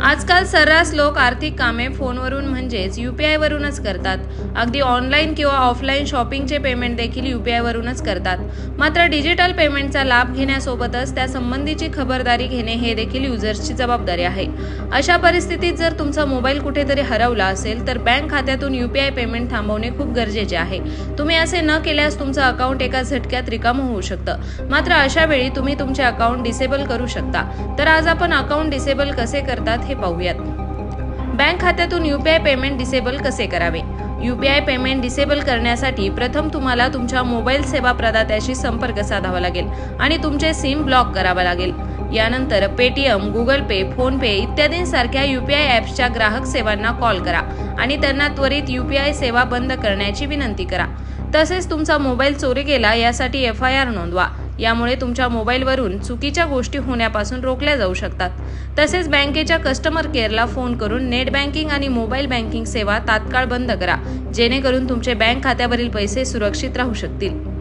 आजकाल सर्रास लोक आर्थिक कामे फोनवरून म्हणजेच UPI वरूनच करतात। अगदी ऑनलाईन किंवा ऑफलाईन शॉपिंगचे पेमेंट देखील UPI वरूनच करतात। मात्र डिजिटल पेमेंटचा लाभ घेण्यासोबतच त्या संबंधीची खबरदारी घेणे हे देखील युजर्सची जबाबदारी आहे। अशा परिस्थितीत जर तुमचा मोबाईल कुठेतरी हरवला असेल तर बँक खात्यातून UPI पेमेंट थांबवणे खूप गरजेचे आहे। तुम्ही असे न केल्यास तुमचं अकाउंट एका झटक्यात रिकामं होऊ शकतं। मात्र अशा वेळी तुम्ही तुमचे अकाउंट डिसेबल करू शकता। तर आज आपण अकाउंट डिसेबल कसे करतात हे पाहूयात। बँक खात्यातून UPI पेमेंट डिसेबल कसे करावे? UPI पेमेंट डिसेबल करण्यासाठी प्रथम तुम्हाला तुमच्या मोबाईल सेवा प्रदात्याशी संपर्क साधावा लागेल आणि तुमचे सिम ब्लॉक करावा लागेल। यानंतर पेटीएम, गुगल पे, फोन पे इत्यादींसारख्या UPI ॲप्सच्या ग्राहक सेवांना कॉल करा आणि त्यांना त्वरित UPI सेवा बंद करण्याची विनंती करा। तसेच तुमचा मोबाईल चोरी गेला यासाठी FIR नोंदवा। यामुळे तुमच्या मोबाईलवरून चुकीच्या गोष्टी होण्यापासून रोखल्या जाऊ शकतात। तसेच बँकेच्या कस्टमर केअरला फोन करून नेट बँकिंग आणि मोबाईल बँकिंग सेवा तात्काळ बंद करा, जेणेकरून तुमचे बँक खात्यावरील पैसे सुरक्षित राहू शकतील।